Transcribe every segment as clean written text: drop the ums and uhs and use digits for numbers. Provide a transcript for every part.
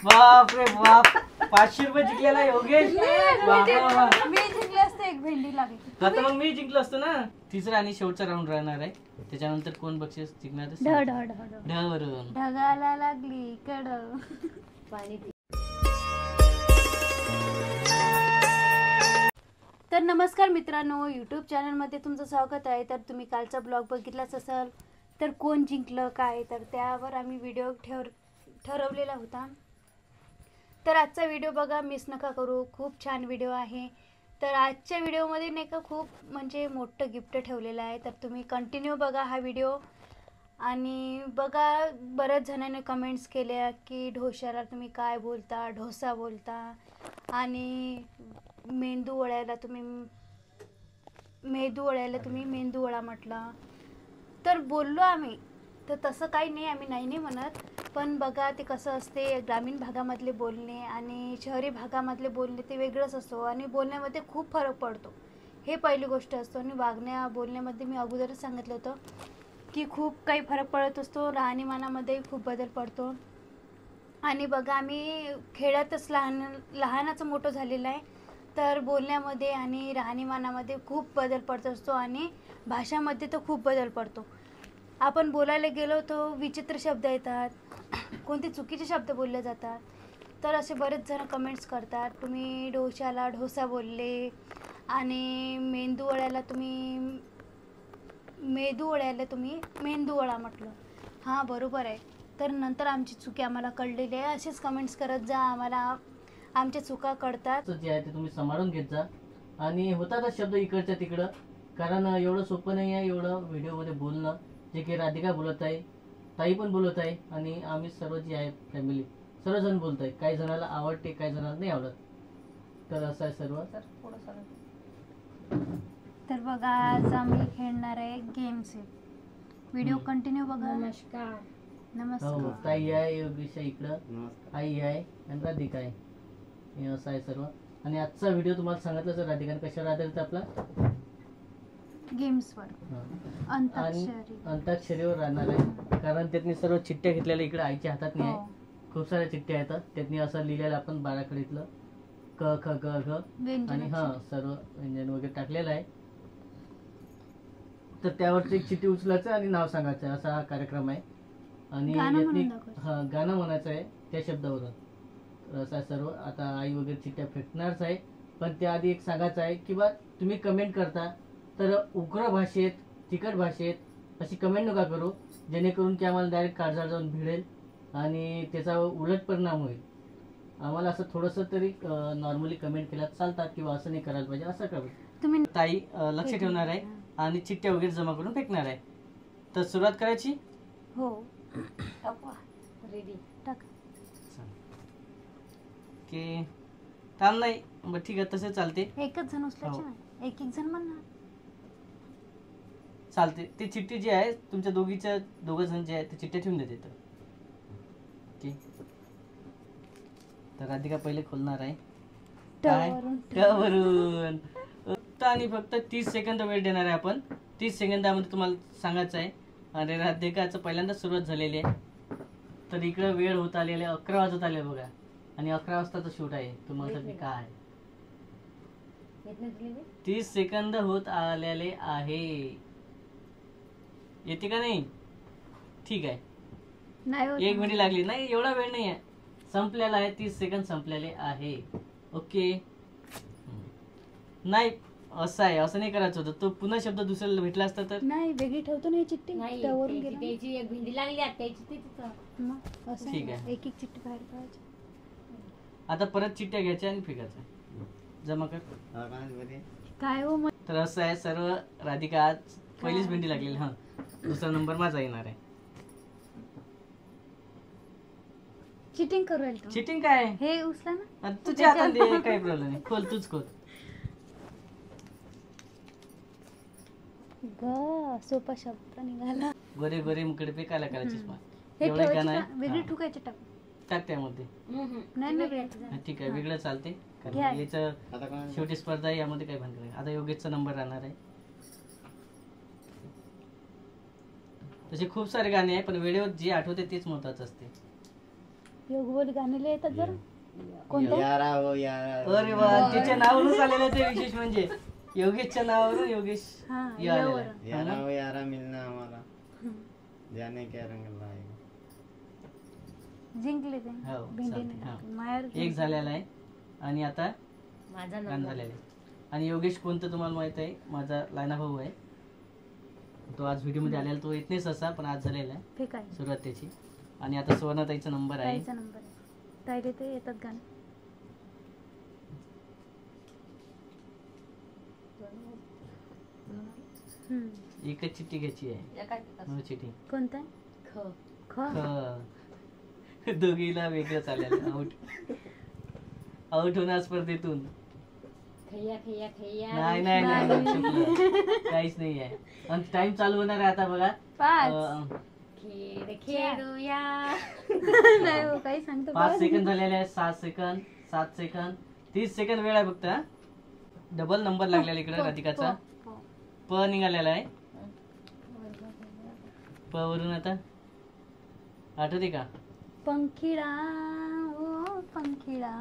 बाप रे बाप, 500 रुपये जिंकलेला योगेश. मी जिंकले असते, एक भेंडी लागली. आता मग मी जिंकलो असतो ना. तिसरा आणि शेवटचा राऊंड राहणार आहे. त्याच्यानंतर कोण बक्षीस जिंकणार ढवरून ढगाला लागली कड पाणी. तर नमस्कार मित्रांनो, यूट्यूब चॅनलमध्ये तुमचं स्वागत आहे. तर तुम्ही कालचा ब्लॉग बघितलाच असाल. तर कोण जिंकलं काय, तर त्यावर आम्ही व्हिडिओ ठरवलेला होता. तर आजचा व्हिडिओ बघा, मिस नका करू. खूप छान व्हिडिओ आहे. तर आजच्या व्हिडिओमध्ये नाही का खूप म्हणजे मोठं गिफ्ट ठेवलेलं आहे. तर तुम्ही कंटिन्यू बघा हा व्हिडिओ. आणि बघा, बऱ्याच जणांनी कमेंट्स केल्या की ढोशाला तुम्ही काय बोलता, ढोसा बोलता, आणि मेंदू वड्याला तुम्ही मेंदू वडा म्हटलं. तर बोललो आम्ही, तर तसं काही नाही, आम्ही नाही म्हणत. पण बघा ते कसं असते, ग्रामीण भागामधले बोलणे आणि शहरी भागामधले बोलणे ते वेगळंच असतो. आणि बोलण्यामध्ये खूप फरक पडतो, हे पहिली गोष्ट असतो. आणि बोलण्यामध्ये मी अगोदरच सांगितलं होतं की खूप काही फरक पडत असतो. राहणीमानामध्ये खूप बदल पडतो. आणि बघा, आम्ही खेड्यातच लहानाचं मोठं झालेलं आहे. तर बोलण्यामध्ये आणि राहणीमानामध्ये खूप बदल पडत असतो. आणि भाषामध्ये तर खूप बदल पडतो. आपण बोलायला गेलो तर विचित्र शब्द येतात, कोणते चुकीचे शब्द बोलले जातात. तर असे बरेच जण कमेंट्स करतात, तुम्ही ढोशाला ढोसा बोलले आणि मेंदू वड्याला तुम्ही मेंदू वडा म्हटलं. हां, बरोबर आहे. तर नंतर आमची चुकी आम्हाला कळलेली आहे. असेच कमेंट्स करत जा, आम्हाला आमच्या चुका कळतात. जे आहे ते तुम्ही सांभाळून घेत जा. आणि होतातच शब्द इकडच्या तिकडं, कारण एवढं सोपं नाही आहे एवढं व्हिडिओमध्ये बोलणं. जे की राधिका बोलत आहे, ताई पण बोलत आहे, आणि आम्ही सर्व जे आहे फॅमिली सर्वजण बोलत आहे. काही जणाला आवडते, काही जणाला नाही आवडत. तर असं आहे सर्व. तर बघा, आज आम्ही खेळणार आहे गेम्स. व्हिडिओ कंटिन्यू बघा. नमस्कार. ताई आहे, योगेश आहे इकडं, आई आहे आणि राधिका आहे. हे असं आहे सर्व. आणि आजचा व्हिडिओ तुम्हाला सांगितलं तर राधिकाने कशावर आधारित आपला गेम्सवर, अंताक्षरीवर राहणार आहे. कारण त्यांनी सर्व चिठ्ठ्या घेतलेल्या इकडे आईच्या हातात नाही आहे. खूप साऱ्या चिठ्ठ्या येतात. त्यांनी असं लिहिलेलं आपण बाराखडीतलं क ख ग घ आणि सर्व व्यंजन वगैरे टाकलेलं आहे. तर त्यावरची एक चिठ्ठी उचलायचं आणि नाव सांगायचं, असा हा कार्यक्रम आहे. आणि गाणं म्हणायचं आहे त्या शब्दावरून. असं सर्व. आता आई वगैरे चिठ्ठ्या फेकणारच आहे. पण त्याआधी एक सांगायचं आहे की बा, तुम्ही कमेंट करता तर उग्र भाषेत, तिखट भाषेत अशी कमेंट नका करू, जेणेकरून की आम्हाला डायरेक्ट काळजाला जाऊन भिडेल आणि त्याचा उलट परिणाम होईल. आम्हाला असं थोडंसं तरी नॉर्मली कमेंट केला चालतात, किंवा असं नाही करायला पाहिजे, असं करू. तुम्ही ताई लक्ष ठेवणार आहे आणि चिठ्ठ्या वगैरे जमा करून फेकणार आहे. तर सुरुवात करायची. हो, रेडी टाक. की थांब नाही, बरं ठीक आहे, तसे चालते. एकच जण उचलायचे ना, एक जण म्हणणार चालते. ती चिठ्ठी जी आहे तुमच्या दोघं जण जे आहे ते चिठ्ठ्या ठेवून देते. तर राधिका पहिले खोलणार आहे. वरून आणि फक्त 30 सेकंद वेळ देणार आहे आपण. 30 सेकंदामध्ये तुम्हाला सांगायचं आहे. आणि राधिकाचं पहिल्यांदा सुरुवात झालेली आहे. तर इकडे वेळ होत आलेला आहे, 11 वाजत आले बघा. आणि 11 वाजताचं शूट आहे. तुम्हाला काय 30 सेकंद होत आलेले आहे. येते का नाही? ठीक आहे. 1 मिनिट लागली नाही, एवढा वेळ नाही आहे. संपलेला आहे, 30 सेकंद संपलेले आहे. ओके. नाही, असं आहे, असं नाही करायचं होतं. तो पुन्हा शब्द दुसऱ्याला भेटला असता तर नाही. वेगळी ठेवतो ना चिठ्ठी, त्यावरून त्याची एक भेंडी लागली त्याची. ठीक आहे. एक चिठ्ठी बाहेर काढायची. आता परत चिठ्ठ्या घ्यायच्या आणि फेकायच्या. जमा कर. काय हो. तर असं आहे सर्व. राधिका आज पहिलीच भेंडी लागलेली. हा, दुसरा नंबर माझा येणार आहे. चिटिंग करू. चिटिंग काय? हे उचला ना, तुझ्या हातात दे, काही प्रॉब्लेम नाही. खोल, तूच खोल. सोपा शब्द निघाला. गोरे गोरे मुकडे पे काला काला चष्मा. हे वेगळी ठुकायचे टाक. टाक त्यामध्ये. नाही, ठीक आहे, वेगळं चालते. याचं शेवटी स्पर्धा आहे, यामध्ये काही भानगड नाही. आता योगेशचा नंबर राहणार आहे. तसे खूप सारे गाणे आहे, पण वेळेवर जे आठवते तेच महत्वाचं असते. योगबोल गाणे येतात बरं. कोणतं? यारा हो यारा. अरे वा, तिच्या नावावरूनच आलेलं आहे ते विशेष म्हणजे योगेशच्या नावावरून योगेश हा, या आलेला यावरून. आहे. यारा हो यारा मिलना हमारा जाने क्या रंग लाएगा. जिंकले ते हो, चालतंय. भेंडीने हा. मायर एक झालेला आहे आणि आता माझा गाणं नंबर झालेलं आहे. आणि योगेश कोणतं तुम्हाला माहित आहे, माझा लायना भाऊ आहे. तो आज व्हिडिओ मध्ये आलेला, तो येत नाही सहसा पण आज झालेला आहे फेक आहे. सुरुवात त्याची. आणि आता सुवर्णाताईचा नंबर आहे. ताईचा नंबर आहे. ताईले ते येतात गाणं. हम्म. एकच चिठ्ठी घ्यायची आहे. हो, चिठ्ठी कोणता आहे? ख ख. दोघीला वेगळं चालेल. आउट होणार स्पर्धेतून. खैया खैया खैया नाही नाही नाही चुकलं. काहीच नाही आहे. आणि टाइम चालू होणार आहे आता बघा. 5 खेळ खेळूया. नाही हो, काही सांगतो 5 सेकंद झालेले आहेत. 7 सेकंद, 7 सेकंद, 30 सेकंद वेळ आहे फक्त. डबल नंबर लागलेला इकडे राधिकाचा. प निघालेला आहे. प वरून आता आठवते का? पंखिडा ओ पंखिडा,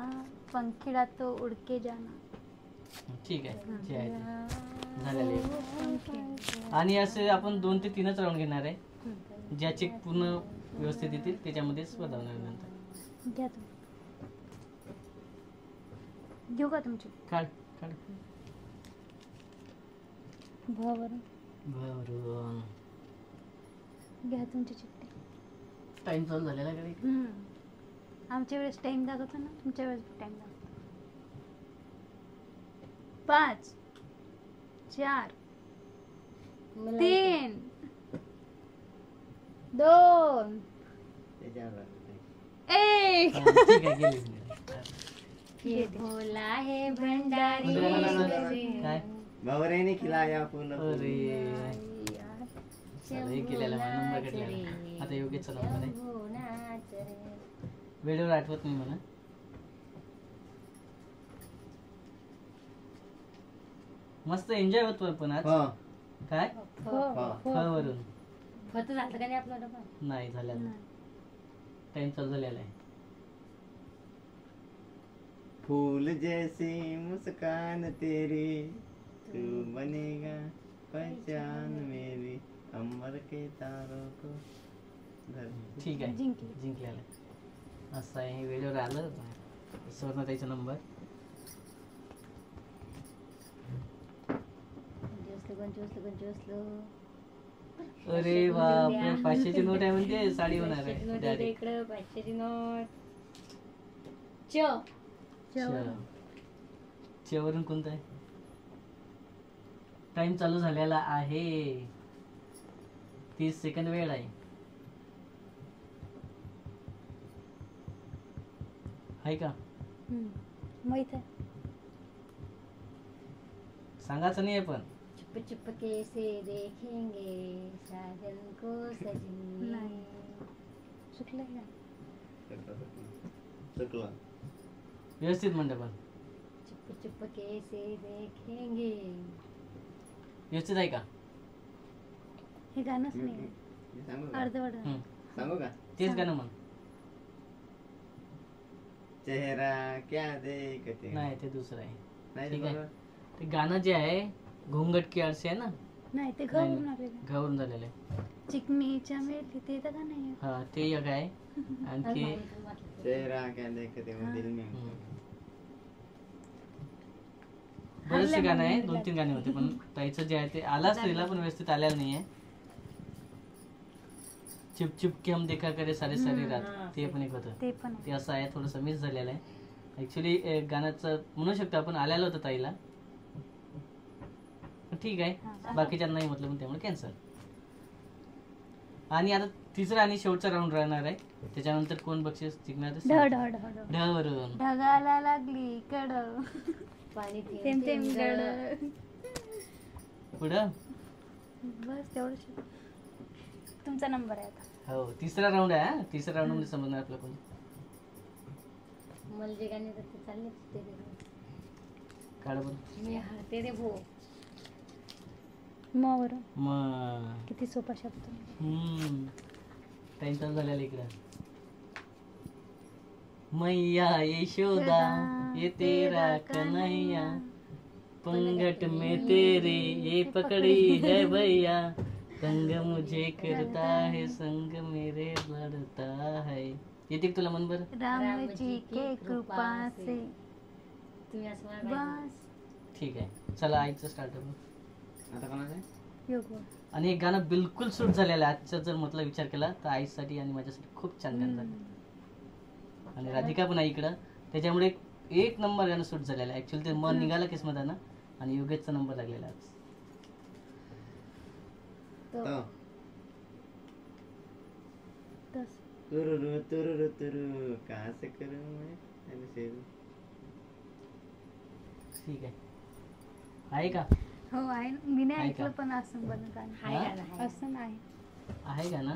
पंखिडा तो उडके जाना. ठीक आहे, जे आहे ते झालेले आहे. पंखिडा. आणि असे आपण 2 ते 3च राऊंड घेणार आहे. ज्याचे पूर्ण व्यवस्थित येतील त्याच्यामध्ये स्पर्धा होणार नंतर. घ्या तुम्ही. घेऊ का तुमची? काढ काढ. भावावरून बरं, घ्या तुमची चिठ्ठी. टाइम चालू झालेला आहे का? आमच्या वेळेस टाइम दाखवतो ना, तुमच्या वेळेस टाइम दाखवतो. 5 4 मला 3 2 त्याच्यावर 1. हा, ठीक आहे, गेली. ये भोला है भंडारी काय? बावरेने खिलाया फूल अरे चला, एक गेलेला मला नंबर कटलेला. आता योगेशचा नंबर आहे. वेळेवर आठवत नाही मला. मस्त एन्जॉय होतो पण आज. हो काय हो फ वरून फत झालं का नाही आपला डबा? नाही झालेला. टाइम चालू झालेला आहे. फूल जैसी मुस्कान तेरी तू बनेगा पहचान मेरी अंबर के तारों को धर. ठीक आहे, जिंकली. जिंकलेला आहे. असं आहे, वेळेवर आलं. सुवर्णाताईचा नंबर. अरे बापरे, 500ची नोट आहे म्हणजे साडी होणार आहे direct. इकडं 500ची नोट. च च वरून कोणतं आहे? टाइम चालू झालेला आहे. 30 सेकंद वेळ आहे. आहे का? माहित आहे. सांगायचं नाही आहे पण. चुप चुप कैसे देखेंगे साजन को सजनी. नाही. चुकलं का? चुकला. व्यवस्थित म्हणलं पण. चुप चुप कैसे देखेंगे. व्यवस्थित आहे का? हे गाणंच नाही. मी सांगू का? अर्धवट. हम्म. सांगू का? तेच गाणं म्हण. चेहरा क्या देखते. नाही, ते दुसरं आहे. नाही ठीक ते आहे. बरोबर. ते गाणं जे आहे घुंगट की आरसे आहे ना, नाही ते नाही, घालून आलेलं. घावरून झालेलं आहे. चिकनी चमेली ते तर का नाही. हा, ते एक आहे. आणखी चेहरा क्या देखते वो दिल में. बरेचसे गाणं आहे. 2-3 गाणे होते पण ताईचं जे आहे ते आलं असतं तिला पण व्यवस्थित आलेलं नाहीये. चिप चिप के हम देखा करे सारे सारे रात, ते पण एक होतं. ते पण ते असं आहे, थोडंसं मिस झालेलं आहे ऍक्च्युली. गाण्याचं म्हणू शकतो आपण आलेलं होतं ताईला, पण ठीक आहे. बाकीच्या नाही म्हटलं पण त्यामुळे कॅन्सल. आणि आता तिसरा आणि शेवटचा राऊंड राहणार आहे. त्याच्यानंतर कोण बक्षीस जिंकणार ते ढ सांग. ढ ढ ढ. ढवरून ढगाला लागली कड, पाणी थेंब थेंब गड. पुढं. बस तेवढंच. तुमचा नंबर आहे आता. हो, तिसरा राऊंड आहे. हा, तिसऱ्या राऊंड मध्ये समजणार आपलं कोण. मला जे गाणे ते चालले ते काढ बरं. मी हरते रे भो. वरून मग किती सोपा शब्द. टाइम चालू झालेला इकडं. मैया यशोदा ये तेरा कन्हैया, पंगट में तेरे ये पकड़ी है भैया, संग मुझे करता है संग मेरे बढ़ता है. येते का तुला मन बरं? राम जी के कृपा से तुम्ही असं म्हणा. बस ठीक आहे, चला आईचं स्टार्टर. आता कोणाचं आहे? योग आणि हे गाणं बिलकुल सूट झालेलं आहे. आजचा जर म्हटलं विचार केला तर आईसाठी आणि माझ्यासाठी खूप छान गाणं झालं. आणि राधिका पण आहे इकडं, त्याच्यामुळे एक नंबर गाणं सूट झालेलं आहे. ऍक्च्युअली ते मन निघालं किस्मतानं आणि योगेशचा नंबर लागलेला आज. तो. तस तुरुरु तुरुरु तुरु कहाँ से करूं मैं ऐसे. ठीक आहे, आहे का? हो आहे. मी नाही आहे का? ऐकलं पण असं बनत हाय गाणं आहे. असं नाही. आहे का ना?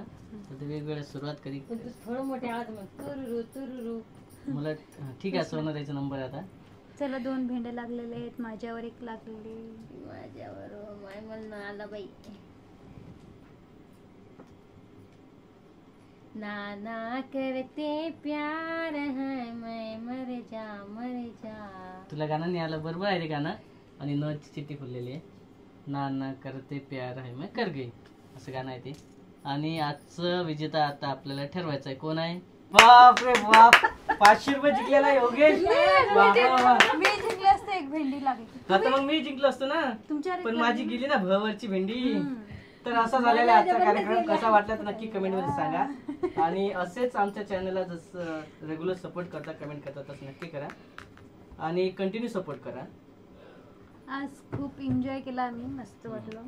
तर ते वेगवेगळ्या सुरुवात करी. पण तू थोडं मोठ्या आवाज म्हण. तुरुरु तुरुरु. मला ठीक आहे, सोनं द्यायचा नंबर आता. चला 2 भेंडे लागलेले आहेत, माझ्यावर 1 लागलेले. माझ्यावर माय म्हणणं आला बाई. नाना करते प्यार है मैं मर जा. तुला गाणं नाही आलं, बरोबर आहे रे गाणं. आणि न चिठ्ठी खुललेली आहे. ना ना करते प्यार आहे मैं कर गई, असं गाणं आहे ते. आणि आजचं विजेता आता आपल्याला ठरवायचं आहे. कोण आहे? बाप रे बाप, 500 रुपये जिंकलेला आहे योगेश. वा, वा, वा. मी जिंकले असते, 1 भेंडी लागली. आता मग मी जिंकलो असतो ना, तुमच्यावर पण एक माझी लागली. गेली ना भवरची भेंडी. तर असा झालेला आहे आजचा कार्यक्रम. कसा वाटला तर नक्की कमेंट मध्ये सांगा. आणि असेच आमच्या चॅनलला जसं रेग्युलर सपोर्ट करता, कमेंट करता तसं नक्की करा आणि कंटिन्यू सपोर्ट करा. आज खूप एन्जॉय केला आम्ही, मस्त वाटलं.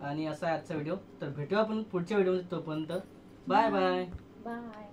आणि असा आहे आजचा व्हिडिओ. तर भेटू आपण पुढच्या व्हिडिओमध्ये. तोपर्यंत बाय बाय. बाय.